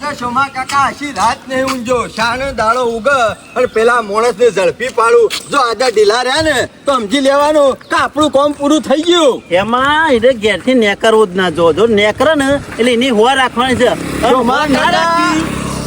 આજે સોમા કાકા આશી રાત નહીં ઊંઘજો, શાનો દાડો ઉગ અને પેલા માણસને ઝડપી પાડું. જો આજે ઢીલા રહ્યા ને તો સમજી લેવાનું કે આપણું કામ પૂરું થઈ ગયું. એમાં એને ઘેરથી નેકરવું જ ના જો નેકરે ને એટલે એની હોવા રાખવાની છે. સોમા કાકા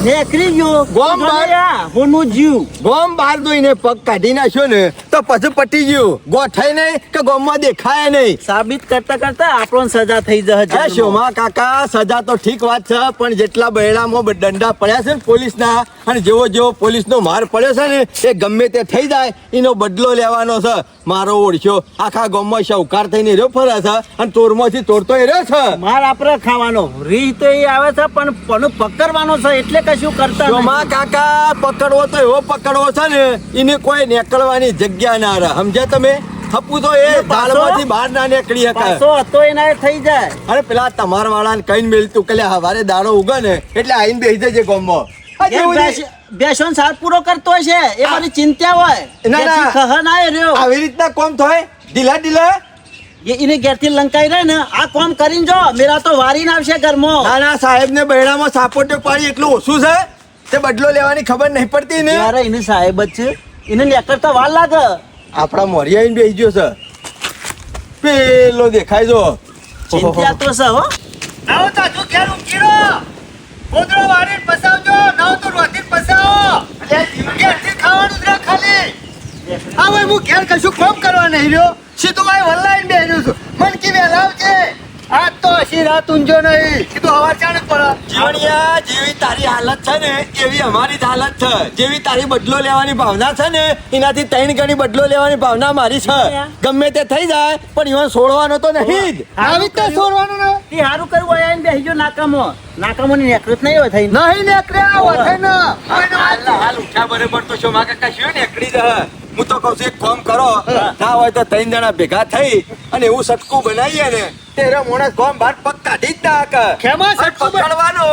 નેકરી ગયો ગોમ બહાર હોનું જીવ ગોમ બહાર દોઈને પગ કાઢી નાખ્યો ને તો પછી પટી ગયું. ગોઠાય નહીં કે ગોમમાં દેખાય નહીં. સાબિત કરતા કરતા આપણને સજા થઈ જશે. સોમા કાકા સજા તો ઠીક વાત છે, પણ જેટલા બહેડામાં દંડા પડ્યા છે ને પોલીસના, અને જેવો પોલીસનો માર પડ્યો છે ને એ ગમે તે થઈ જાય એનો બદલો લેવાનો છે. મારો ઓળખ્યો આખા ગામમાં શૌકાર થઈને રહ્યો ફરે છે અને ચોરમાંથી ચોરતો રહ્યો છે. માર આપણે ખાવાનો રીહ તો એ આવે છે, પણ પકડવાનો છે એટલે કશું કરતા સોમા કાકા પકડવો તો એવો પકડવો છે ને એને કોઈ નીકળવાની જગ્યા ના રહે. સમજ્યા તમે? થપ્પુ તો એ દાળમાંથી બહાર ના નીકળી શકે. પાછો હતો એના એ થઈ જાય. અરે પેલા તમાર વાળાને કઈ મેલતું કે હવારે દાડો ઉગે ને એટલે આઈને બેસી જજે ગામમાં. બેસો સાથ પૂરો કરતો છે એ બધી ચિંતા હોય. આવી રીતના કોમ થાય ઢીલા એને ઘેરથી લંકાઈ રહે ને આ કોમ કરીને જો મેરા તો વારી ના આવશે ઘરમાં. નાના સાહેબ ને બહેડામાં સાપોટે પાડી એટલું ઓછું છે તે બદલો લેવાની ખબર નહીં પડતી ને. યાર એને સાહેબ જ છે, એને નીકળતા વાર લાગે. આપડા મોરિયા આઈને બેસી ગયો છે પેલો દેખાય જો. ચિંતા તો છે હો. નાવ તો તું ઘેર ઊંઘીરો ગોદરો વારી પસાવજો, નાવ તો રોટી પસાવો. ઘેરથી ખાવાનું જ રાખ ખાલી. હા ભાઈ હું ઘેર કશું કોમ કરવા નહીં રહ્યો, સીધું ભાઈ વલ્લાઈને બેહ્યો છું. મન કી વેલાવ છે આજ તો હસી રાત ઊંઝો નહીં, સીધું હવાર ચાણ પડે. જીવણિયા જેવી તારી હાલત છે ને એવી અમારી જ હાલત છે. જેવી તારી બદલો લેવાની ભાવના છે ને એનાથી 3 ગણી બદલો લેવાની ભાવના મારી છે. ગમે તે થઈ જાય પણ ઈવન છોડવાનો તો નહીં જ. આવી તો છોડવાનું ને એ સારું કરવું આયા ને બેસી જો નાકામો ની નેકૃત નહીં હોય થઈ નહીં નીકળ્યા હોય ને હાલ ઉઠ્યા બરોબર તો સોમા કાકા શું નીકળી જાય. હું તો કહું છું એક કામ કરો, ના હોય તો 3 જણા ભેગા થઈ અને એવું સટકું બનાવીએ ને તેરે મોણસ ગામ બહાર પગ કાઢી જ નાખે. ખેમા સટકું પકડવાનો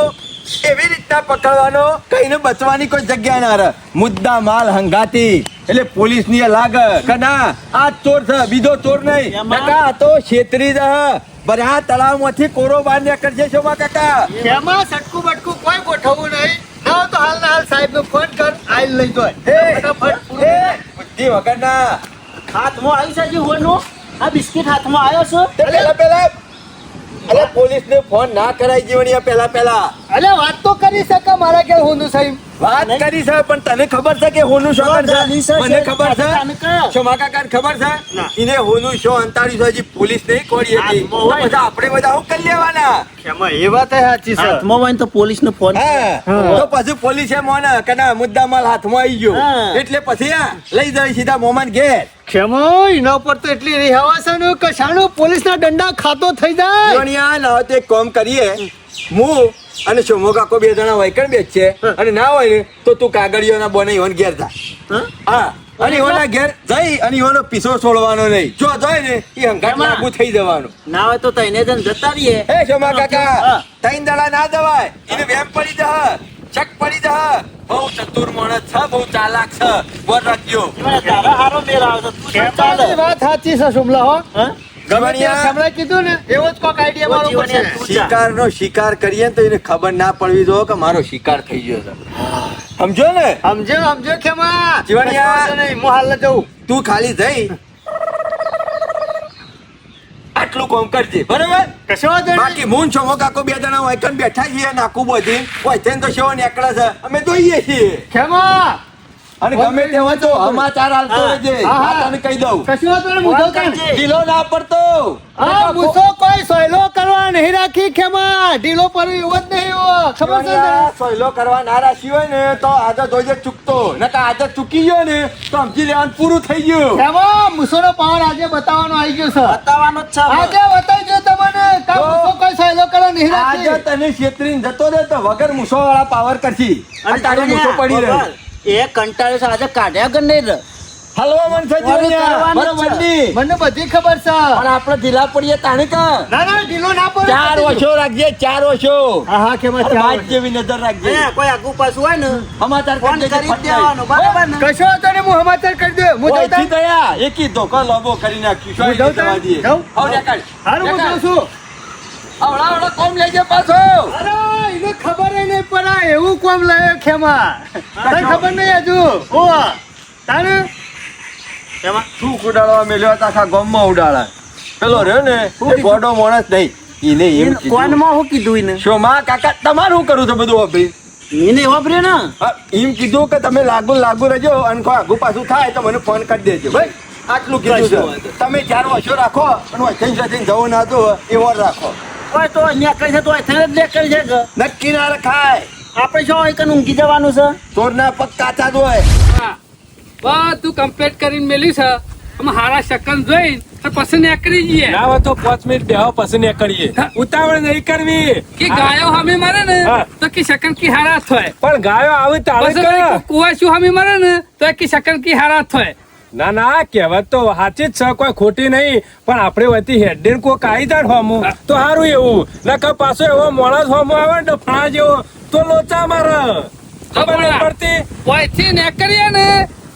એવી રીતના પકડવાનો કઈને બચવાની કોઈ જગ્યા ના રહે. મુદ્દા માલ હંગાતી એટલે પોલીસ ની લાગે કે ના આ ચોર છે બીજો ચોર નહીં. કાકા આ તો છેતરી જ બધા તળાવમાંથી કોરો બહાર નીકળશે સોમા કાકા. ખેમા સટકું બટકું કોઈ ગોઠવવું નહીં. ના તો હાલ ના હાલ સાહેબ નો ફોન કર આઈલ લઈ જોય. બુદ્ધિ વગર ના હાથમાં આવી છે જે હોનું આ બિસ્કિટ હાથમાં આવ્યો છે. પેલા અરે પોલીસ ને ફોન ના કરાય જીવણિયા પેલા અલે વાત તો કરી શકે મારા કે હું સાહેબ વાત કરી છે પણ તને ખબર છે કે હોનું શો છે? મને ખબર છે. સોમા કાકાને ખબર છે એને હોનું શો અંતાડી છે હજી પોલીસ નહીં કોરી હતી. બધા આપણે બધા હું કરી લેવાના. ખેમા એ વાત સાચી છે. હાથમાં હોય ને તો પોલીસ નો ફોન તો પછી પોલીસે મોને કે ના મુદ્દા માલ હાથમાં આવી ગયો એટલે પછી લઈ જાય સીધા મોમાન ઘેર. ખેમા એના ઉપર તો એટલી રિહાવા છે ને કે શાણો પોલીસ ના દંડા ખાતો થઈ જાય. જીવણિયા ના હોય તો એક કામ કરીએ, હું અને સોમો કાકો 2 જણા વૈકણ બેચ છે અને ના હોય ને તો તું કાગળિયોના બોને ઈવન ઘેર જા. હા અને ઈવનના ઘેર જઈ અને ઈવનનો પીસો છોડવાનો નહીં. જો જોય ને એ હંગાટ લાગુ થઈ જવાનું. ના હોય તો તઈને જન જતા રહીએ. હે સોમા કાકા 3 દડા ના જવાય. એને વેમ પડી જા, ચક પડી જા. બહુ ચતુર માણસ છે, બહુ ચાલાક છે. બોલ રાખજો. તારા હારો મેળ આવે તો તું ચાલે. વાત સાચી છે શુભલા હો. ગમણિયા કીધું ને એવો જ કોક આઈડિયા મારો પડશે. શિકારનો શિકાર કરીએ ને તો એને ખબર ના પડવી જોઈએ કે મારો શિકાર થઈ ગયો છે. સમજો ને? સમજો ખેમા જીવણિયા નહીં હું હાલ જઉં. તું ખાલી જઈ આટલું કામ કરજે બરાબર. કશો વાંધો નહીં. બાકી મૂન છો કાકો 2 જણા વાયકન બેઠા છીએ નાકું બધી હોય છે તો શેવો નીકળે છે અમે જોઈએ છીએ. ખેમા અને ગમે તે હોય તો સમાચાર હાલતો રહેજે. આ તને કહી દઉં કશો વાંધો નહીં. મુદ્દો કાંઈ. ઢીલો ના પડતો. હા મૂસો કોઈ સોયલો કરવા નહીં રાખી ખેમા. ઢીલો પર એવો જ નહીં એવો. ખબર છે ને? સોયલો કરવા ના રાશી હોય ને તો આજે જોજે ચૂકતો નકા આજે ચૂકી ગયો ને તો સમજી લેવાનું પૂરું થઈ ગયું. ખેમા મૂસોનો પાવર આજે બતાવવાનો આવી ગયો છે. બતાવવાનો જ છે. આજે બતાવજો તમને કે મૂસો કોઈ સોયલો કરવા નહીં રાખી. આજે તને છેતરીને જતો રહે તો વગર મૂસો વાળા પાવર કરશી અને તારી મૂસો પડી રહે. એ કંટાળે છે આજે કાઢ્યા કે નહીં રે હલવા મન છે જીવણિયા બરોબર ની. મને બધી ખબર છે પણ આપણે ઢીલા પડીએ તાણે કા. ના ના ઢીલો ના પડે. 4 વર્ષો રાખજે 4 વર્ષો. હા ખેમા અને બાજ જેવી નજર રાખજે. કોઈ આગુ પાછું હોય ને સમાચાર ફોન કરી કરી દેવાનો બરાબર ને. કશો વાંધો નહીં. હું સમાચાર કરી દઉં. હું ઓય જઉં છી દયા એકી ધોકો લોબો કરી નાખ્યું. શું હું જાઉં જવા દઈએ. જાઉં? આવ નીકળ. હારું હું જાઉં છું. આવડા કોમ લઈ જાય પાછો. અરે એને ખબર ય નહીં પડે એવું કોમ લાવ્યો ખેમા. તને ખબર નહીં હજુ. ઓ તારે એમાં શું ઉડાડવા મેલ્યો હતા આખા ગામમાં ઉડાડા. પેલો રહ્યો ને એ ગોડો માણસ નહીં. એને એમ કીધું. કોનમાં શું કીધું એને? શું માં કાકા તમારું કરું છો બધું અભી? એને વાપર્યો ને હા, એમ કીધું કે તમે લાગુ રહેજો અને કોઈ આગુ પાછું થાય તો મને ફોન કરી દેજો ભાઈ. આટલું કીધું છે. તમે 4 વર્ષો રાખો અને વચન સાથે જવું ના તો એવો રાખો. ઓય તો નીકળે છે તો થઈને જ નીકળે છે કે નક્કી ના રખાય. આપણે શું હોય કે ઊંઘી જવાનું છે? ચોરના પગ કાચા જ હોય. બધું કમ્પ્લીટ કરીને મેલ્યું છે. અમે હારા શકન જોઈ પછી નીકળી જઈએ. ના હોય તો 5 મિનિટ બેહો પછી નીકળીએ. ઉતાવળ નહીં કરવી. કે ગાયો હમી મરે ને હા. તો કે શકન કી હારા થાય. પણ ગાયો આવે તારે પછી કર. કુવા શું હમી મરે ને તો કે શકન કી હારા થાય. ના ના કહેવત તો સાચી જ છે, કોઈ ખોટી નહીં. પણ આપણે વતી હેડેન કોક આવી જાય હોમું તો સારું એવું. નકર પાછો એવો માણસ હોમો આવે ને ફાણા જેવો તો લોચા મારે. ખબર નહીં પડતી. ઓયથી નીકળીએ ને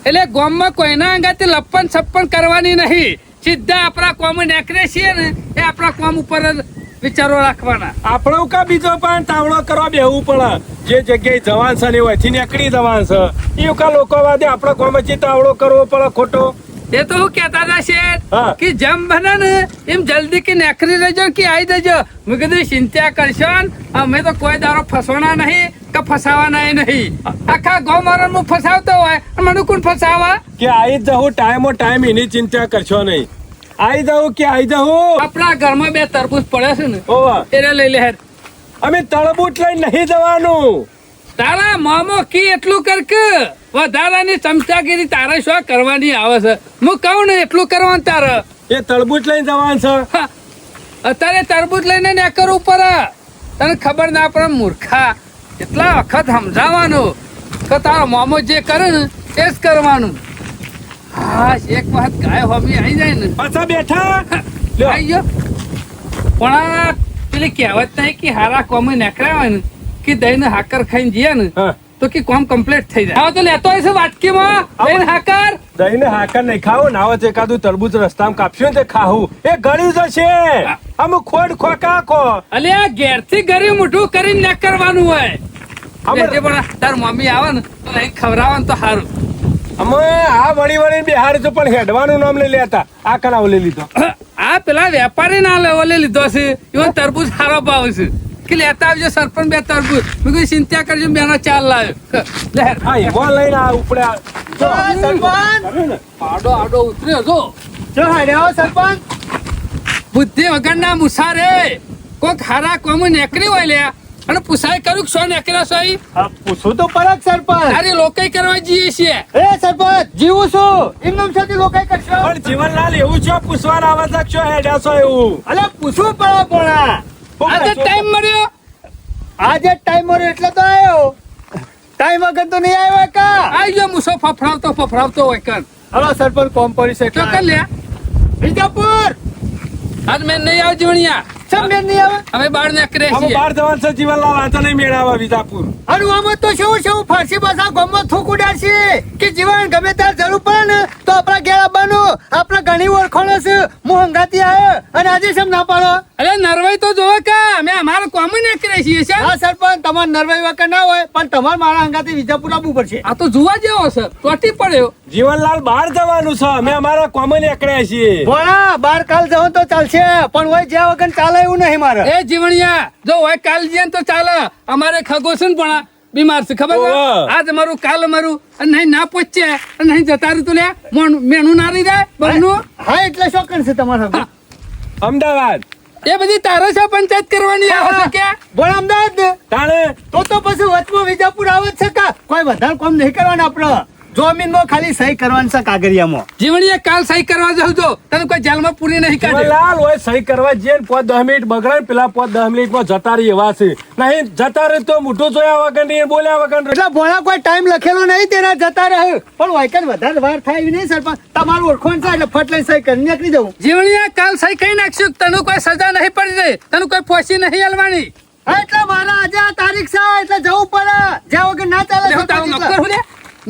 એટલે ગામમાં કોઈના અંગાથી લપન છપ્પન કરવાની નહીં. સીધા આપણા કોમ નીકળે છીએ ને એ આપણા કોમ ઉપર જ વિચારો રાખવાના. આપણું કા બીજો પણ તાવડો કરવા બેહવું પડે. જે જગ્યાએ જવાન છે ને એથી નીકળી જવાન છે. એ કા લોકો વાદે આપણા કોમથી તાવડો કરવો પડે ખોટો. એ તો હું કેતા હતા શેઠ હા. કે જેમ બને ને એમ જલ્દી કે નેકરી રહેજો કે આવી જજો. મેં કીધું ચિંતા કરશો ને અમે તો કોઈ દારો ફસવાના નહીં કે ફસાવાના નહીં. આખા ગામ હું ફસાવતો હોય અને મને કોણ ફસાવા? કે આવી જવું ટાઈમ એની ચિંતા કરશો નહીં. આવી જવું કે આવી જવું. આપણા ઘરમાં 2 તરબૂચ પડે છે ને ઓવા એને લઈ લે હેડ. અમે તળબૂચ લઈને નહીં જવાનું. તારા મામો કી એટલું કર કે વધારાની ચમચાગીરી તારે શું કરવાની આવે છે? હું કહું ને એટલું કરવાનું તારે. એ તળબૂચ લઈને જવાનું છે. હા. અત્યારે તરબૂચ લઈને નેકરવું પડે. તને ખબર ના પડે મૂર્ખા. એટલા વખત સમજાવવાનું કે તારો મામો જે કરે ને એ જ કરવાનું. હા એક વખત ગાય હોમી આવી જાય ને પાછા બેઠા લ્યો. આવી ગયો. પણ આ પેલી કહેવત નહીં કે હારા કોમે નીકળ્યા હોય ને કે દઈને હાકર ખાઈને જઈએ ને હા. તો કે કોમ કમ્પ્લીટ થઈ જાય. હવે તો લેતો હશે વાટકીમાં દઈને હાકર. દઈને હાકર નહીં ખાવું નાવત એકાદું તરબૂચ રસ્તામાં કાપશું ને તે ખાવું. એ ગળ્યું જશે. આમ ખોડ ખોકા ખો. અલે આ ઘેરથી ઘરે મોઢું કરીને નીકળવાનું હોય. એટલે પણ તાર મમ્મી આવે ને તો અહીં ખવડાવવાનું તો સારું. અમે આ વળી બિહાર તો પણ હેડવાનું નામ લઈ લેતા. આ કરાવ લઈ લીધો. આ પેલા વેપારી ના લેવલે લીધો છે એવો તરબૂચ સારો ભાવ છે કે લેતા આવજો સરપંચ 2 તરબૂચ. મેં કીધું ચિંતા કરજો બેનો 4 લાવ્યો. લે હા એવો લઈને આ ઉપડે આ. સરપંચ આડો ઉતર્યો જો જો હાડ્યો સરપંચ. બુદ્ધિ વગરના મુસારે કોક હારા કોમ નીકળી હોય લે અને પૂછાય કરું શું નીકળ્યા છો અહીં? પૂછું તો પરત સરપંચ. તારી લોકાઈ કરવા જઈએ છીએ. એ સરપંચ જીવું છું એમનું સાથે લોકાઈ કરશો. પણ જીવનલાલ એવું છે પૂછવા આવે છે છો હેડ્યા છો એવું. અલે પૂછવું પડે પોણા. આજે ટાઈમ મળ્યો. આજે ટાઈમ મળ્યો એટલે તો આવ્યો. ટાઈમ વગર તો નહીં આવ્યો કા. આવી ગયો મૂસો ફફડાવતો હોય કર. હલો સરપંચ કોમ પડી છે તો કર લે. વિજાપુર આજ મેં નહીં આવ જીવણિયા. સમ બેન નહીં આવે. અમે બહાર નીકળે અમે છીએ. બહાર જવાનું છે જીવનલાલ આ તો નહીં મેળાવા વિજાપુર. અરે આમાં તો શું ફારસી ભાષા ગામમાં થૂક ઉડાડશે કે જીવન ગમે ત્યારે જરૂર પડે ને તો આપણા ઘેર આવવાનું. આપણે ઘણી ઓળખાણો છે. હું હંગાતી આવ્યો અને આજે સમ ના પાડો. અરે નરવાઈ તો જોવે કે અમે અમારું કોમ નીકળે છીએ છે. હા સરપંચ તમારે નરવાઈ વગર ના હોય પણ તમારે મારા હંગાતી વિજાપુર આવવું પડશે. આ તો જોવા જેવો છે. તોટી પડ્યો. જીવનલાલ બહાર જવાનું છે. અમે અમારા કોમે નીકળ્યા છીએ. ભણા બાર કાલ જવું તો ચાલશે પણ હોય જ્યાં વગર ચાલે એવું નહીં મારે. એ જીવણિયા જો હોય કાલ જઈએ ને તો ચાલે. અમારે ખગો છે ને પણ બીમાર છે ખબર છે? ઓહ. આજ અમારું કાલ અમારું અને નહીં ના પહોંચે અને નહીં જતા રહ્યું તો લે મેણું ના રહી જાય બહુનું. હા એટલે શોખન છે તમારા હા. અમદાવાદ એ બધી તારે છે પંચાયત કરવાની આવે છે કે ભણ અમદાવાદ ને તાણે તો પછી વચમાં વિજાપુર આવે જ છે કા કોઈ વધારે કામ નહીં કરવાનું આપણે. જમીનમાં ખાલી સહી કરવાની છે કાગળિયામાં. જીવણીએ કાલ સહી કરવા જાવ તો તને કોઈ જેલમાં પૂરી નહીં કાઢે. જીવનલાલ હોય સહી કરવા જઈએ ને 5-10 મિનિટ બગડે ને પેલા 5-10 મિનિટમાં જતા રહી એવા છે. નહીં જતા રહે તો મોઢું જોયા વગર નહીં બોલ્યા વગર. એટલે ભણા કોઈ ટાઈમ લખેલો નહીં તેના જતા રહે પણ વાયકન વધારે વાર થાય એવી નહીં સરપંચ. તમારું ઓળખોણ છે એટલે ફટ લઈને સહી કરી નીકળી જવું. જીવણીએ કાલ સહી કઈ નાખશું. તને કોઈ સજા નહીં પડી જાય. તને કોઈ ફોસી નહીં હાલવાની. હા એટલે મારા આજે આ તારીખ છે એટલે જવું પડે. જ્યાં વગર ના ચાલે હું તારું સરપંચ નોકર હું લે.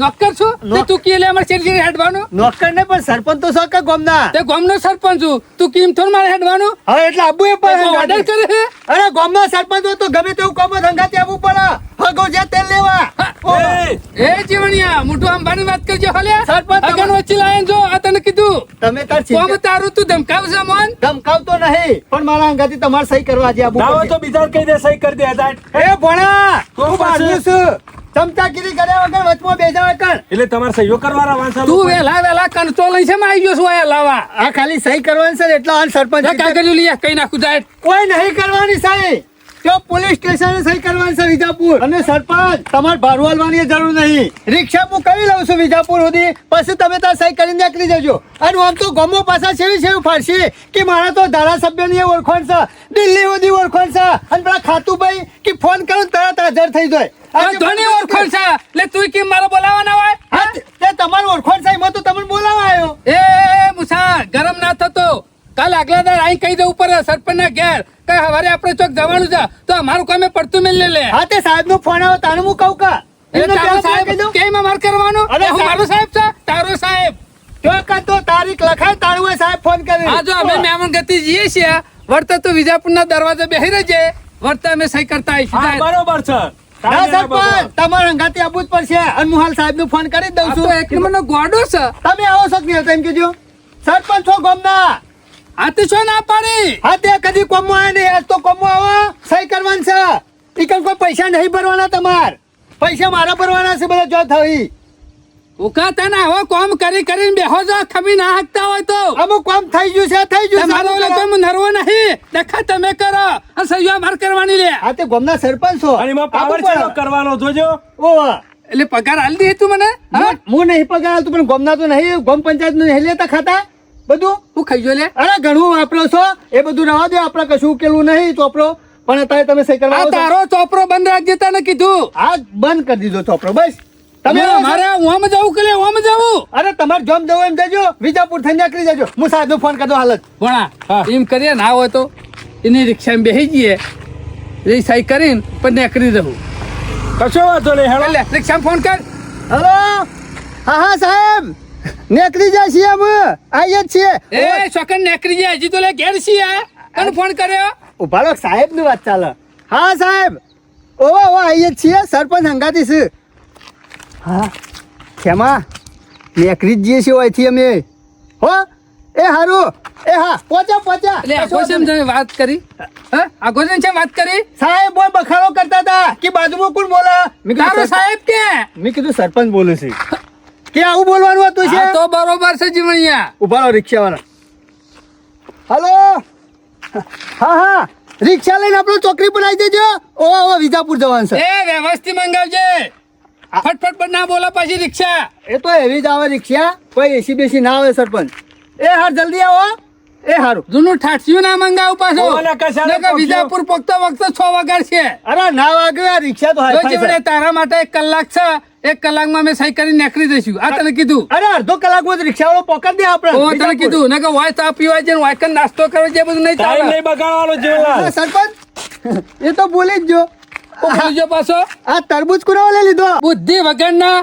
નોકર છું તે તું કી લે અમારે ચેડગીરી હેડવાનું. નોકર ને પણ સરપંચ તો છો કે ગામના. તે ગામનો સરપંચ છું તું કેમ થોડ મારે હેડવાનું. હવે એટલે આબુ એ પણ ઓર્ડર કરે છે અરે ગામનો સરપંચ હોય તો ગમે તેવું કામ ધંધાથી આવવું પડે હગો જે તેલ લેવા એ, એ જીવણિયા મોટું અંબાની વાત કરજો હાલ્યા સરપંચ તમે- અગન વચ્ચે લાયન જો આ તને કીધું તમે તાર કોમ ચિંતા તારું તું ધમકાવશે મોન ધમકાવતો નહીં પણ મારા અંગાથી તમારે સહી કરવા આજે આવવું ના હોય પડશે. તો બીજા કહી દે સહી કરી દે જાય. એ ભણા તો હું બહારનું છું ચમચાગીરી કર્યા વગર વચમાં બેજાવા કર એટલે તમારે સહીઓ કરવા વાંચા તું વેલા વેલા કંટ્રોલ લઈ છે આવી ગયો છું આયા લાવા આ ખાલી સહી કરવાની છે ને એટલા હાલ સરપંચ કાગળ લઈ કઈ નાખું જાય કોઈ નહીં કરવાની સહી તો પોલીસ સ્ટેશને સહી કરવાની છે વિજાપુર અને સરપંચ તમારે ભાડું આલવાની જરૂર નહીં રિક્ષા હું કરી લઉં છું વિજાપુર સુધી પછી તમે ત્યાં સહી કરીને નીકળી જજો અને આમ તો ગમો પાછા છેવી ફાડશે કે મારા તો ધારાસભ્યની એ ઓળખાણ છે દિલ્હી સુધી ઓળખાણ છે અને પેલા ખાતુભાઈ કે ફોન કરો ને તરત હાજર થઈ જાય ધોની ઓળખણ છે એટલે તું કેમ મારો બોલાવાના હોય હા, તે તમારું ઓળખાણ છે એમાં તો તમને બોલાવા આવ્યો એ મુસા ગરમ ના થતો કાલ આગલા દાડ આઈ કહી દઉં ઉપર સરપંચ ના ઘેર કઈ હવારે આપણે ચોક જવાનું છે તો અમારું કામે પડતું મેલ લે હા તે સાહેબ નો ફોન આવ્યો તાને હું કહું કા એટલે એમનો તારો પેલા ફોન કહી સાહેબ દઉં. કેમ અમાર કરવાનું અરે એ હું મારો સાહેબ છે તારો સાહેબ જો કાં તો તારીખ લખાય તારું એ સાહેબ ફોન કરે આ જો અમે મહેમાન ગતિ જઈએ છીએ વર્તા તો વિજાપુર ના દરવાજે બેહી રહેજે વર્તા અમે સહી કરતા આવીશું હા, સાહેબ. બરોબર છે ના સરપંચ તમારે અંગાથી આવવું જ પડશે અને હું હાલ સાહેબ નું ફોન કરી જ દઉં આ તો છું એક નંબરનો ગોડો છે તમે આવો છો કે નહીં આવતા એમ કહેજો સરપંચ છો ગામના આ તો શું ના પાડી હા તે કદી કોમો આવ્યા નહીં આજ તો કોમો આવો સહી કરવાની છે ઈકન કોઈ પૈસા નહીં ભરવાના તમાર પૈસા મારા ભરવાના છે બધા જો થઈ ઉકા તને આવો કોમ કરી કરીને બેહો છો ખમી ના હાકતા હોય તો અમુક કામ થઈ ગયું છે થઈ ગયું તમારો ઓલો છે કોઈ નરવો નહીં દેખા તમે કરો અને સહીઓ માર કરવાની લે હા તે ગામના સરપંચ છો અને એમાં પાવર આપવું ચેલો પડે. કરવાનો જોજો ઓવા. એટલે પગાર આલી દે તું મને હા? હું નહીં પગાર આલતું પણ ગામના તો નહીં ગામ પંચાયત નું નહીં લેતા ખાતા બધું હું ખાઈ જો લે અરે ઘણું વાપરો છો એ બધું રવા દો આપણે કશું ઉકેલું નહીં ચોપડો પણ અત્યારે તમે સહી કરવા આ આવો છો. તારો ચોપરો બંધ રાખજે તને કીધું આ બંધ કરી દીધો ચોપડો બસ તમે તમે આવો છો? મારે ઓમ જવું કે ઓમ જવું અરે તમારે જોમ જવું એમ જજો વિજાપુર થઈ નીકળી જજો હું સાહેબ નો ફોન કરતો હાલત ભણા હા. એમ કરીએ ના હોય તો એની રિક્ષામાં બેસી જઈએ એ સહી કરીને પણ નીકળી જવું કશો વાંધો નહીં હેડો એટલે રિક્ષામાં ફોન કર હલો હા હા સાહેબ નીકળી જાય છીએ અમે આવીએ જ છીએ એ ચોકન નીકળી જાય હજી તો લે ઘેર છીએ તને ફોન કર્યો ઉભા રહો સાહેબ ની વાત ચાલે હા સાહેબ ઓવા ઓવા આવીએ જ છીએ સરપંચ હંગાતી છે હા ખેમા નીકળી જ જઈએ છીએ અહીંથી અમે હો એ હારું એ હા પહોંચ્યા એટલે આઘોષમ તમે વાત કરી હા આઘોષમ છે વાત કરી સાહેબ બોલ બખાડો કરતા હતા કે બાજુમાં કોણ બોલા મેં તારો કીધું સાહેબ કે મેં કીધું સરપંચ બોલે છે કે આવું બોલવાનું હતું છે આ તો બરોબર છે જીવણિયા ઉભા રહો રિક્ષા વાળા હલો હા હા રિક્ષા લઈને આપણું ચોકડી પર આવી દેજો ઓ વિજાપુર જવાનું છે એ વ્યવસ્થિત મંગાવજે ફટફટ પર ના બોલા પાછી રિક્ષા એ તો એવી જ આવે રિક્ષા કોઈ એસી બેસી ના આવે સરપંચ એ હાર જલ્દી આવો એ હારું જૂનું ઠાઠિયું ના મંગાવું પાછો ઓલા કશાને નકર પહોંચ્યો. વિજાપુર પગતો વખતે 6 વાગ્યા છે અરે ના વાગે આ રિક્ષા તો જો હાઈ જીવણે તારા માટે 1 કલાક છે 1 કલાકમાં અમે સહી કરીને નીકળી જઈશું આ તને કીધું અરે અડધો કલાકમાં જ રિક્ષા વાળો પકડ દે આપણે ઓ તને કીધું નકર વાય ચા પીવા છે વાય કન નાસ્તો કરો જે બધું નહીં ટાઈમ ચાલે નહીં બગાડવાનો જીવનલાલ હા, સરપંચ એ તો બોલી જ જો ઓ ભૂલજો પાછો આ તરબૂચ કુરાવો લઈ લીધો બુદ્ધિ વગરના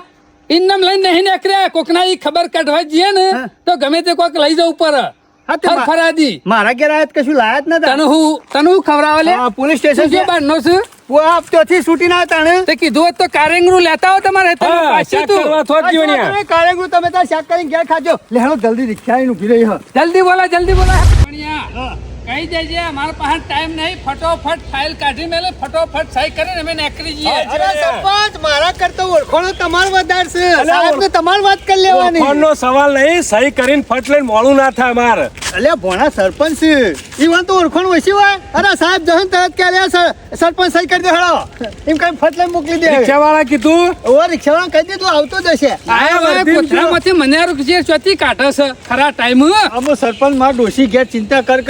ઇન્નમ લઈને નહીં નીકળ્યા કોકના ઈ ખબર કાઢવા જઈએ ને હા. તો ગમે તે કોક લઈ જવું પર હા, તે મા- ફરાદી મારા ઘેર આયા તો કશું લાયા જ નતા તને હું ખવડાવે લે હા, પોલીસ સ્ટેશન તું જે બહારનો છે ત્યાંથી છૂટી ના તાણે તે કીધું હોત તો કારેંગરું લેતા હો તમારે તમે હા પાછી ચેક તું કરવા થોડ જીવણિયા કારેગું તમે ત્યાં શાક કરીને ઘેર ખાજો લેણો જલ્દી રિક્ષા આવીને ઊભી રહી હ જલ્દી બોલા ભણ્યા. કહી દેજે અમારા પાસે ટાઈમ નહીં ફટોફટ ફાઇલ કાઢી મેલે ફટોફટ સહી કરીને અમે નીકળી જઈએ અરે સરપંચ મારા કરતા ઓળખોણો તમાર વધાર છે અલા, સાહેબને તમાર વાત કરી લેવાની ફોનનો સવાલ નહીં સહી કરીને ફટ લઈને મોડું ના થાય માર અલ્યા ભોણા સરપંચ છે ઈવન તો ઓળખોણ ઓછી હોય અરે સાહેબ જહન તરત કે અલ્યા સરપંચ સહી કરી દે હળો એમ કઈ ફટ લઈને મોકલી દે રિક્ષાવાળા કીધું ઓ રિક્ષાવાળા કહી દીધું આવતો જ હશે આયા હવે વર્ધી કોથળામાંથી મને જે ચોથી કાઢે છે ખરા ટાઈમ આમો સરપંચ માં ડોશી ઘેર ચિંતા કર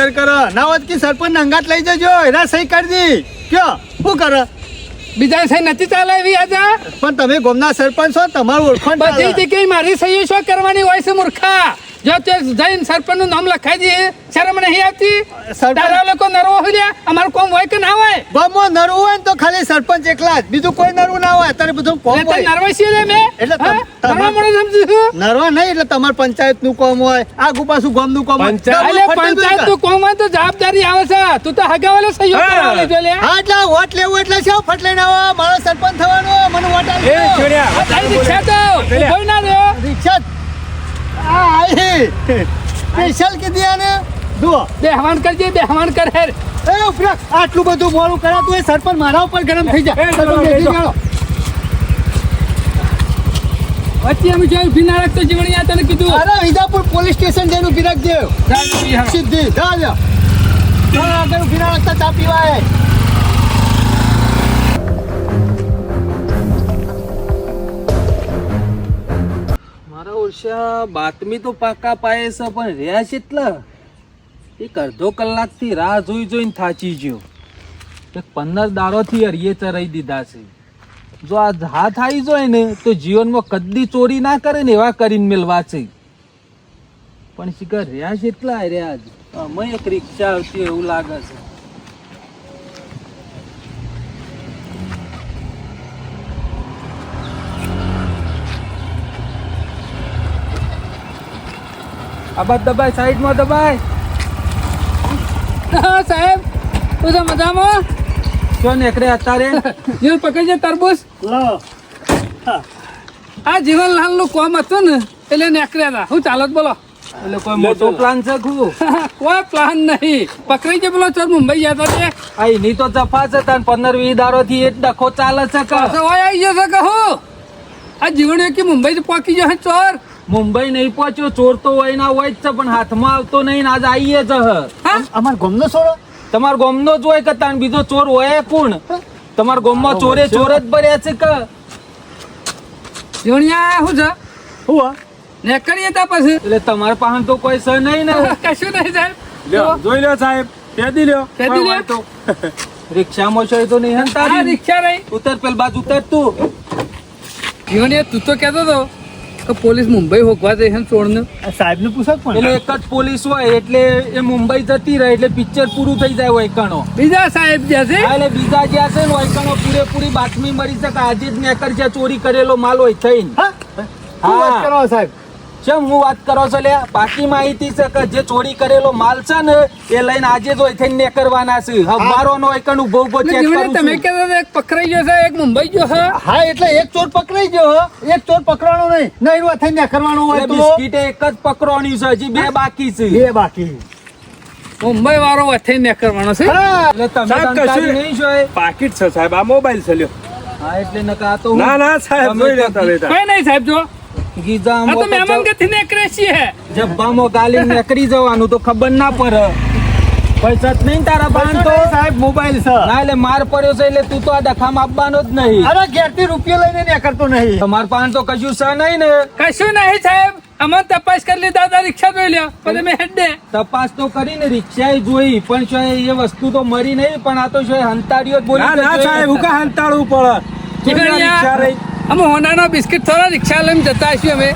ના હોત કે સરપંચ અંગાત લઈ જજો એના સહી કરી દી કયો શું કરે બીજા સહી નથી ચાલે એવી આજે પણ તમે ગોમના સરપંચ છો તમારું ઓળખોણ બધી ચાલે. જગ્યાએ મારી સહી શું કરવાની હોય છે મૂર્ખા જો તે જઈને સરપંચ નું નામ લખાઈ દે શરમ નહીં આવતી સરપંચ- તારા લોકો નરવો હોય લ્યા અમારું કોમ હોય કે ના હોય ગામમાં નરવું હોય ને તો ખાલી સરપંચ એકલા જ, બીજું કોઈ નરવું ના હોય. અત્યારે બધું કોમ એટલે હોય. નર્વસ છીએ ને મેં એટલે હા? તમે- ઘણો મોડો સમજુ છું નરવા નહીં એટલે તમારે પંચાયત નું કામ હોય, આગુ પાછું ગામ નું કામ હોય. પંચાયત- ગામમાં એટલે ફરતું પંચાયત હોય. નું કોમ હોય તો જવાબદારી આવે છે તું તો હગાવાલે સહયોગ હા. કરવા લીધો લે હા એટલે આ વોટ લેવું એટલે શું ફટ લઈને આવો, મારો સરપંચ થવાનો, મને વોટ એ આપજો. છોડ્યા આ તારી રિક્ષા તો પેલા. ઉભો ના રહ્યો રિક્ષા આ આવી સ્પેશિયલ કીધી આને જુઓ. બેહવાન કરજે બેહવાન કર હેર એ ઉભરા, આટલું બધું મોડું કરાતું એ સરપંચ મારા ઉપર ગરમ થઈ જાય. એ સરપંચ બેસી બેસો. જાઓ. વચ્ચે અમે જોયું ભી ના રાખતો જીવણિયા તને કીધું અરે વિજાપુર પોલીસ સ્ટેશન જઈને ઉભી રાખજે. ચાલ ઊભી હા. સીધી જા લ્યો. ચાલ આગળ ઉભી ના રાખતા ચા પીવાય. મારા ઓરસા બાતમી તો પાકા પાયે છે પણ રહ્યા છે એટલા એક અડધો કલાકથી રાહ જોઈને થાચી ગયો. એક 15 દાડોથી અરીએ ચરાઈ દીધા છે. જો આ હાથ આવી જાય ને તો જીવનમાં કદી ચોરી ના કરે ને એવા કરીને મેળવા છે. પણ શિખર રહ્યા છે એટલા રહ્યા જ અમે એક રિક્ષા આવતી એવું લાગે છે. આ બાદ દબાય સાઈડમાં દબાય. હા, સાહેબ તું તો મજામાં જો નેકડે અત્યારે જીવન પકડજે તરબૂચ લો. આ જીવનલાલ નું કોમ હતું ને એટલે નીકળ્યા હતા હું ચાલો જ બોલો એટલે કોઈ મોટો પ્લાન છે ખું કોઈ પ્લાન નહીં પકડી જે પેલો ચોર મુંબઈ ગયા હતા તે આ એની તો જફા છે તાન 15-20 દાડો થી એક ડખો ચાલે છે કે પાછો ઓય આવી ગયો છે કહું આ જીવણીઓ કે મુંબઈ થી પહોંચી ગયો છે ચોર મુંબઈ નહીં પહોંચ્યો. ચોર તો હોય ના હોય જ છે પણ હાથમાં આવતો નહીં ને આજ આવીએ જ હ. હા અમાર ગામનો છોડો. તમાર ગામનો જ હોય કે તાન બીજો ચોર હોય કોણ? તમાર ગામમાં ચોરે ચોર જ ભર્યા છે કે જીવણિયા શું છે હું હા? નીકળીએ તા પછી એટલે તમારા પાસે તો કોઈ છે નહીં ને. કશું નહીં સાહેબ લ્યો જોઈ લ્યો સાહેબ પેદી લ્યો પેદી કોઈ લ્યો. હોય તો. રિક્ષામાં છે તો નહીં આ હંતાડી. રિક્ષા રહી ઉતર પેલ બાજુ ઉતર તું. જીવણિયા તું તો કહેતો હતો કે પોલીસ મુંબઈ હોકવા જઈ છે ચોરને આ સાહેબને પૂછો પણ. એટલે એક જ પોલીસ હોય એટલે એ મુંબઈ જતી રહે એટલે પિક્ચર પૂરું થઈ જાય વૈકણો. બીજા સાહેબ જે છે હા, એટલે બીજા જ્યાં છે ને વૈકણો પૂરેપૂરી બાતમી મળી છે કે આજે જ નેકર છે ચોરી કરેલો માલ હોય થઈને. હા? શું વાત કરો સાહેબ? ચમ હું વાત કરો છો લ્યા? પાકી માહિતી છે કે જે ચોરી કરેલો માલ છે ને એ લઈને આજે જ હોય થઈને નેકરવાના છે. હવારો નો વૈકણ ઉભો ઉભો ચેક જીવણિયા કરું તમે છું. કહેતા હતા એક પકડાઈ ગયો છે એક મુંબઈ ગયો છે હા એટલે એક ચોર પકડાઈ ગયો હો. એક ચોર પકડવાનો નહીં નહીં એવા થઈને કરવાનો હોય એટલે તો બિસ્કીટે એક જ પકડવાની છે હજી બે બાકી છે. બે બાકી. મુંબઈ વાળો વથે નીકળવાનો છે હા એટલે તમે સાહેબ, ધંધારી કશું- નહીં છો એ? પાકીટ છે સાહેબ આ મોબાઈલ છે લ્યો. હા એટલે નકા આ તો હું- ના ના સાહેબ તમે જોઈ લો તમે તાર. કોઈ નહીં સાહેબ જો ગીઝામાં આ તો મહેમાન તો ગતિ નીકળે છીએ જબ્બામાં ગાલી નીકળી જવાનું તો ખબર ના પડે. પૈસા જ નહીં તારા બાન તો સાહેબ મોબાઈલ છે. ના એટલે માર પડ્યો છે એટલે તું તો આ ડખામાં આપવાનો જ નહીં. અરે ઘેરથી રૂપિયા લઈને ને કરતો નહીં. તમાર પાસે તો કશું છે નહીં ને. કશું નહીં સાહેબ અમે તપાસ કરી લીધા હતા રિક્ષા જોઈ લ્યો પછી મેં હેડ દે તપાસ તો કરીને રિક્ષાએ જોઈ પણ શું એ વસ્તુ તો મરી નહીં પણ આ તો શું હંતાડીઓ જ બોલી ના કે ના જોઈ સાહેબ હું નતા. કા હંતાડવું પડે. જોઈ લો રિક્ષા રહી. અમે હોનાનો બિસ્કિટ થોડા રિક્ષા લઈને જતા હશું અમે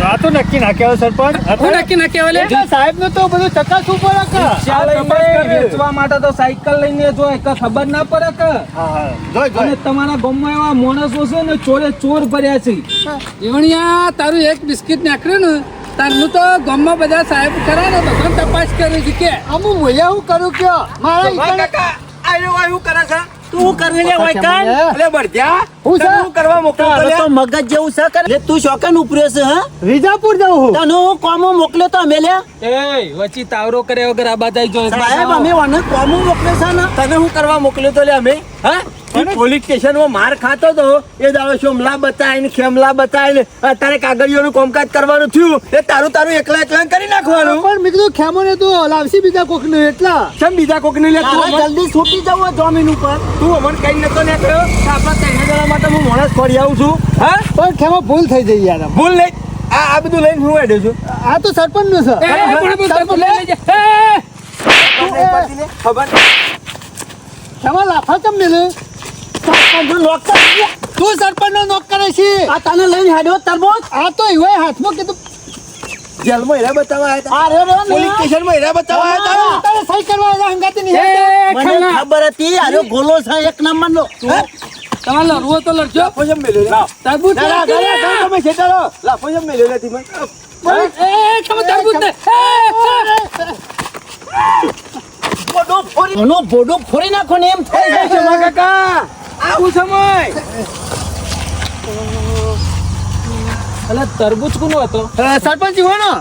આ તો નક્કી ના કહેવાય સરપંચ. હું નક્કી ના કહેવાય લે. એટલે સાહેબનું તો બધું ચકાસવું પડે કે. રિક્ષા આ તપાસ લઈને કરીએ. વેચવા માટે તો સાયકલ લઈને જોય કે ખબર ના પડે કે હા હા જોઈ અને જોઈ. તમારા ગામમાં એવા માણસો છે ને ચોરે ચોર ભર્યા છે. જીવણિયા તારું એક બિસ્કિટ નાખ્યું ને તારનું તો ગામમાં બધા સાહેબ ખરા ને બધા તપાસ કરી છે કે આમ મોયા હું કરું કયો મારા ઈકણે- તું કરવી લે વૈકાન? એટલે બળદ્યા હું છે? તને કરવા મોકલ્યો તો લ્યા? મગજ જેવું છે કરે એટલે તું શોકન ઉપર્યો છે હા વિજાપુર જવું હું. તને હું કોમો મોકલ્યો તો અમે લ્યા એ વચ્ચે તાવરો કર્યા વગર આ બાજુ જો સાહેબ અમે વાને કોમો મોકલ્યો છે ને તને હું કરવા મોકલ્યો તો લે અમે હા પોલીસ સ્ટેશનમાં માર ખાતો તો એ દાડો શોમલા બતાય ને ખેમલા બતાય ને અત્યારે કાગળિયોનું કામકાજ કરવાનું થયું એ તારું તારું એકલા એકલા કરી નાખવાનું પણ મેં કીધું ખેમો ને તું લાવશી બીજા કોકનું એટલા. કેમ બીજા કોકને લે તું તારે જલ્દી છૂટી જવો જમીન ઉપર તું અમને કઈ નતો નીકળ્યો કે આપણા ત્રણ જણા માટે હું માણસ ફરી આવું છું હા પણ ખેમો ભૂલ થઈ જઈ યાર. ભૂલ નહીં આ બધું લઈને હું હેડ્યો છું આ તો સરપંચ નું છે. એ, પણ બોલ, સરપંચ લઈ લેજે. એ, ખબર ખેમો લાફા કેમ મેલ્યો? સરપંચનો લોક કરી દે. તું સરપંચ નો નોક કરે છે. આ તને લઈને હેડ્યો તરબોચ આ તો એવાય હાથમાં કીધું જેલમાં હેરા બતાવવા આવ્યા આ રહ્યો રહ્યો હતા પોલીસ ને. સ્ટેશનમાં હેરા બતાવવા આવ્યા હતા તારે સહી કરવા આવ્યા હંગાતે નહીં એ, મને ખમા. ખબર હતી આ રહ્યો ગોલો છે એક નંબરનો. તમારે લડવું હોય તો લડજો લાફો જેમ મેલ્યો લે. તરબૂચ ના, ના, નથી. ના, ના, તમે છેટાડો. લાફો જેમ મેલ્યો નથી મને. એ, ખમા, તરબૂચ ને. એનો બોડો ફોડી નાખો ને એમ થઈ જાય છે. શોભા કાકા આવું સમય એટલે તરબૂચ કોનો હતો? સરપંચ જીવાનો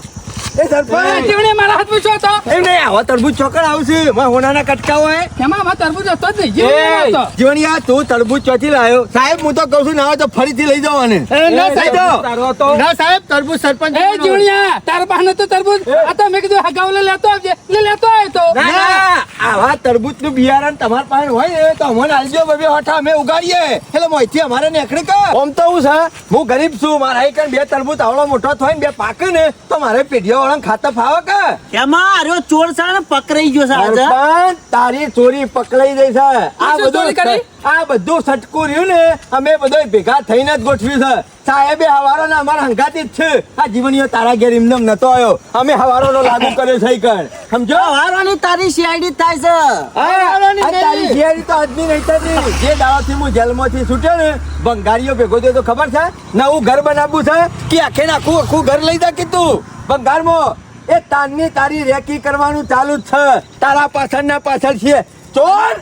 એ એ, સરપંચ જીવણે મારા હાથમાં શું હતો? એમ નહીં આવા તરબૂચ ચોકડ આવશે મારા હોનાના કટકા હોય એમાં આમાં તરબૂચ હતો જ નહીં. જીવણે હતો. જીવણિયા તું તરબૂચ ચોથી લાયો સાહેબ હું તો કહું છું ના હોય તો ફરીથી લઈ જાઓ આને ના લઈ જાઓ. તારો હતો? ના સાહેબ તરબૂચ સરપંચ એ, જીવણિયા, તારા પાસે નહોતું તરબૂચ? આ તો મેં કીધું હગાવલે લેતો આવજે. લે, લેતો આવ્યો તો. ના, ના, આવા તરબૂચનું બિયારણ તમારા પાસે હોય ને તો અમને આલજો બબે હોઠા અમે ઉગાડીએ એટલે મોયથી અમારે નેકડી કર આમ તો હું છે હું ગરીબ છું મારા એક બે તરબૂચ આવડો મોટો થાય ને બે પાકે ને તો મારે પેઢીઓ વાળા ખાતા ફાવે કે એમાં આ રહ્યો ચોર છે ને પકડાઈ ગયો છે આજે. સરપંચ તારી ચોરી પકડાઈ ગઈ છે આ શું ચોરી કરી? બધું આ બધું સટકું રહ્યું ને અમે બધું ભેગા થઈને જ ગોઠવ્યું છે સાહેબે હવારો ને અમારા હંગાતી જ છે આ જીવનીઓ તારા ઘેર એમને નતો આવ્યો અમે હવારો નો લાગુ કર્યો છે કણ સમજો વારવાની તારી CID થાય છે. આ તારી ઘેરી તો આદમી નહીં થતી જે દાડાથી હું જેલમાંથી છૂટ્યો ને બંગાળીઓ ભેગો થયો તો ખબર છે નવું ઘર બનાવવું છે કે આખે ને આખું ઘર લઈ જા કીધું બંગાળમાં એ તાનની તારી રેકી કરવાનું ચાલુ જ છે તારા પાછળ ના પાછળ છે ચોર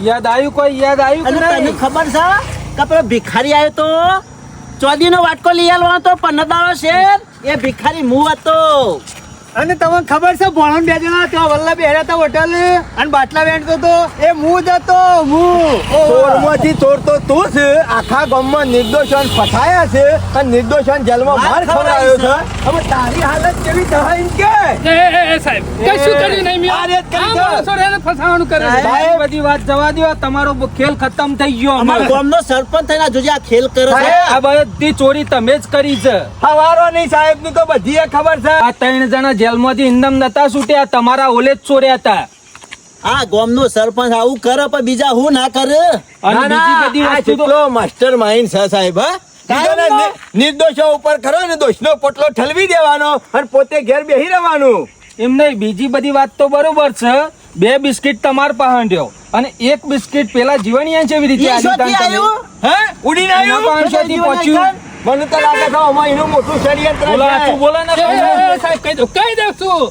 યાદ આવ્યું? કોઈ યાદ આવ્યું અને કે તને નહીં? ખબર છે કે પેલો ભિખારી આવ્યો તો ચોદીનો વાટકો લઈ આલવાનો તો 15 દાડો શેર એ ભિખારી હું હતો. અને તમને ખબર છે ભણણ બે જણા ત્યાં વલ્લભ બેહ્યા હતા હોટલ અને બાટલા વેચતો હતો એ હું જ હતો હું ચોરમાંથી ચોર તો તું છે આખા ગામમાં નિર્દોષોને ફસાયા છે અને નિર્દોષોને જેલમાં માર ખવડાવ્યો છે હવે તારી હાલત કેવી થાય એમ કે એ, સાહેબ, કશું કર્યું નહીં મેં. આ રીત કરી આ છે. માણસોને એને ફસાવાનું કરે છે. સાહેબ, બધી વાત જવા દ્યો. તમારો ખેલ ખતમ થઈ ગયો અમારા અમારો. ગામનો સરપંચ થઈને આ જોજે આ ખેલ કરે છે. આ બધી ચોરી તમે જ કરી છે. હવારો નહીં સાહેબ નું તો બધી ખબર છે આ 3 જણા જેલમાંથી ઇન્દમ નતા છૂટ્યા, તમારા ઓલે જ ચોર્યા હતા. આ ગામનો સરપંચ આવું કરે પણ બીજા હું ના કરે. અને ના, બીજી ના, બધી આ વસ્તુ તો જેટલો માસ્ટર માઇન્ડ છે સાહેબ હા બીજાના નિર્દોષો ઉપર કરો ને દોષનો પોટલો ઠલવી દેવાનો અને પોતે ઘેર બેહી રહેવાનું એમ નહીં, બીજી બધી વાત તો બરોબર છે. 2 બિસ્કિટ તમાર પાસે રહ્યો અને 1 બિસ્કિટ પેલા જીવણિયા જેવી રીતે ઈ આલી શોથી તાન તમે. આવ્યું? હે ઉડીને એના આવ્યું પાંચસોથી પહોંચ્યું. મને તો લાગે છે આમાં એનું મોટું ષડયંત્ર બોલો, છે. આછું બોલો ને. એ, સાહેબ, કહી દઉં છું.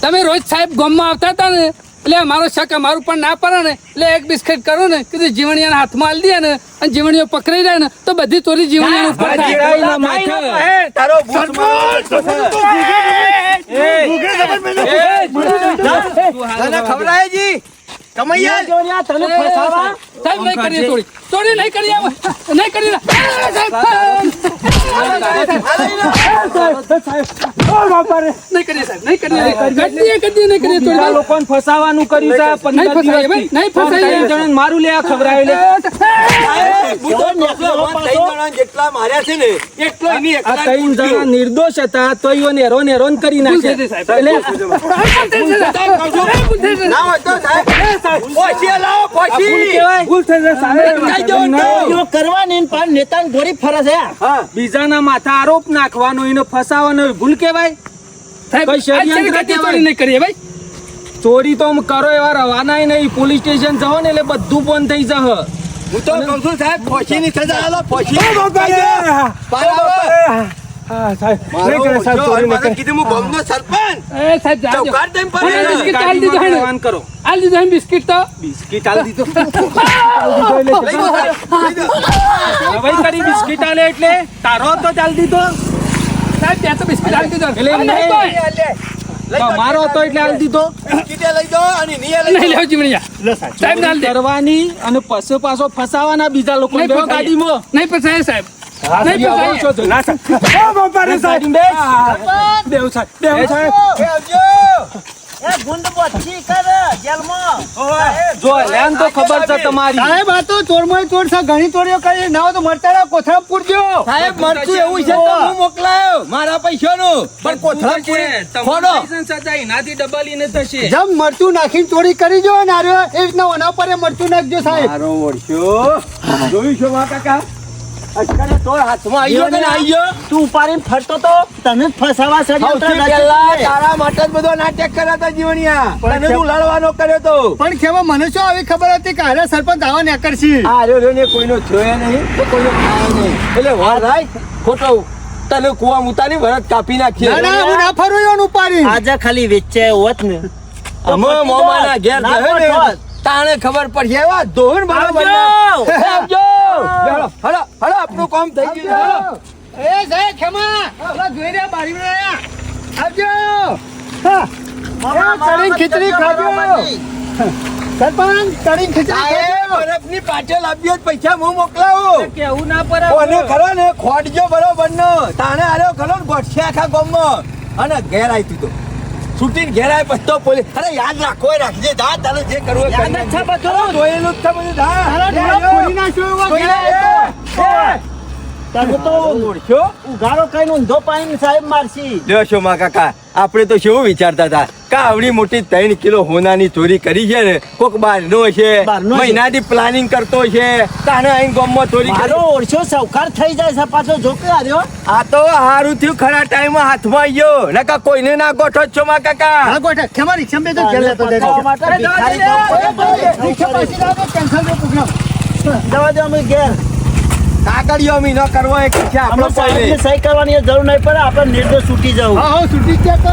તમે રોજ સાહેબ ગામમાં આવતા હતા ને એટલે અમારો શક અમારું પણ ના પડે ને એટલે એક બિસ્કિટ કરો ને કીધું જીવણિયાના હાથમાં આલી દે ને અને જીવણીઓ પકડાઈ જાય ને તો બધી ચોરી જીવણિયા ઉપર આ થાય. જીવણીના માથે. હે, તારો ભૂત તને ખવડાય જી કમૈયા જોયા તને એ, ફસાવા. સાહેબ નહીં કરીએ ચોરી ચોરી નહીં કરીએ અમે. નહીં કરીએ નહીં કરીએ સાહેબ નહીં કરીએ કદી નહીં કરીએ બીજા ચોરી લોકોને ફસાવાનું કર્યું છે આ 15 નહીં ફસાઈએ, દિવસથી. નહીં ફસાઈએ. ત્રણ જણાને મારું લે આ ખવડાવી લે. જેટલા માર્યા છે ને એટલો એની આ 3 જણા નિર્દોષ હતા તો ઈઓ નેરો નેરોન કરી નાખ્યા. એટલે ના હોય તો સાહેબ પોછી લાવો ભૂલ પોછી કહેવાય. ભૂલ થઈ જાય સાહેબ. કઈ દો ને. જો કરવાની ને પણ નેતાને ગોળી ફરે છે. બીજાના માથા આરોપ નાખવાનો એને ફસાવાનો એ ભૂલ કહેવાય. સાહેબ, કોઈ ષડયંત્ર આ કદી કહેવાય. ચોરી નહીં કરીએ ભાઈ. ચોરી તો આમ કરો એવા રવાના નહીં. પોલીસ સ્ટેશન જાઓ ને એટલે બધું બંધ થઈ જશે. હું તો કહું છું સાહેબ પોછીની સજા આલો પોછી હા સાહેબ મારો નહીં કરે સાહેબ, ઓછો ચોરી નહીં મને કરે. કીધું હું ગામનો સરપંચ એ સાહેબ જાજો. ચૌકાટ દઈને પડે. મને બિસ્કિટ આલી ગાડીમાં દીધો રવાન કરો. આલી દીધો એમ બિસ્કિટ તો બિસ્કિટ આલી દીધો. લઈ દો સાહેબ, લઈ દો. નવાઈ કરી બિસ્કિટ આલે એટલે તારો તો ચાલ દીધો. સાહેબ ત્યાં તો બિસ્કિટ આલી દીધો એટલે એમ નહીં નહીં. લઈ દો. મારો હતો એટલે આલી દીધો. બિસ્કિટે લઈ દો અને નીએ લઈ દો. લેવો જીવણિયા સાહેબ ના આલી દે. કરવાની અને પાછો પાછો ફસાવાના બીજા લોકો નહીં ફસાઈએ. ગાડીમાં. નહીં ફસાઈએ સાહેબ નહીં આવો ફસાઈએ. છો તો. ના સાહેબ ઓ બાપા રે સાહેબ ગાડીમાં બેસ. દેવ સાહેબ દેવ સાહેબ એ આવજો. એ ગુંડ બોચી કરે જેલમાં. જો લેન તો ખબર છે તમારી. સાહેબ આ તો ચોરમાં ચોર છે ઘણી ચોરીઓ કરી ના હોય તો મરચાના કોથળા પૂરજો સાહેબ મરચું એવું છે તો હું મોકલાયો મારા પૈસાનું પણ કોથળા પૂરી ફોડો સજા એનાથી ડબલ એને થશે. જમ મરચું નાખીને ચોરી કરી જો ને આર્યો એ રીતના ઓના પર એ મરચું નાખજો સાહેબ મારો ઓળખ્યો જોયું છો વા કાકા અત્યારે તો હાથમાં આવી ગયો કે ના આવી ગયો? તું ઉપાડીને ફરતો તો તને જ ફસાવા સૌથી પહેલા તારા માટે જ બધો નાટક કર્યો હતો જીવણિયા. તને તું લડવાનો કર્યો તો. પણ કેવો મને શું આવી ખબર હતી કે હારે સરપંચ આવા નેકરશી. આ રહ્યો ને કોઈનો જોયા નહીં તો કોઈનો ખાયા નહીં. એટલે વાર રાખ ખોટો તને કુવા મુતાની વરત કાપી નાખીએ. ના ના હું ના ફરું એવું ઉપાડી. આજે ખાલી વેચે હોત ને અમે મોમાના ઘેર ના ગયો ને હોત. તાણે ખબર પડશે એવા ધોન બરાબર ના. આવજો. હે, આવજો હળો હળો હળો આપણું કામ થઈ ગયું હળો. એ જય ખેમા આપણા જોઈ રહ્યા બારી રહ્યા આવજો. હા ચડીને ખીચડી ખાજો. સરપંચ ચડીને ખીચડી સાહેબ, બરફની પાટલ આપ્યો જ પૈસા હું મોકલાવું. કેવું ના પડે કોને ખરો ને ખોટજો બરોબર નો તાણે આલ્યો ખરો ને ગોઠશે આખા ગામમાં. અને ઘેર આવી તું તો છૂટીને ઘેર આવી પછી તો પોલીસ અરે યાદ રાખો એ રાખજે ધા તારે જે કરવું એ કરી યાદ જ છે નાખજે. બધું. જોયેલું જ છે બધું ધા. તારા ડોળા ફોડી નાખ્યો એવો જોઈ લે, ઘેર. તમે તો ઓળખ્યો? ઉઘાડો કઈ ઊંધો પાણી સાહેબ મારશી લ્યો છો માં કાકા આપણે તો કેવું વિચારતા હતા કે આવડી મોટી 3 કિલો હોનાની ચોરી કરી છે ને કોક બહારનો છે બહારનો છે. મહિનાથી પ્લાનિંગ કરતો છે તાણે આઈને ગામમાં ચોરી મારો કરી. ઓળશો સૌકાર થઈ જાય છે પાછો જોકે આવ્યો આ તો હારું થયું ખરા ટાઈમમાં હાથમાં આવી ગયો નકા કોઈને ના ગોઠો જ છો માં કાકા. હા ગોઠા ખેમા રિક્ષામાં બેસો ઘેર લેતો જજો. પકડવા માટે ભિખારી તો રિક્ષા પાછી લાવો તો કેન્સલ નો પ્રોગ્રામ. જવા દો અમે ઘેર કાગળિયો મી ન કરવો એ કે છે આપણો અમે સાહેબને પહેલે. સહી કરવાની જરૂર નહીં પડે આપણે નિર્દોષ છૂટી જવું હા હા છૂટી જ ગયા તો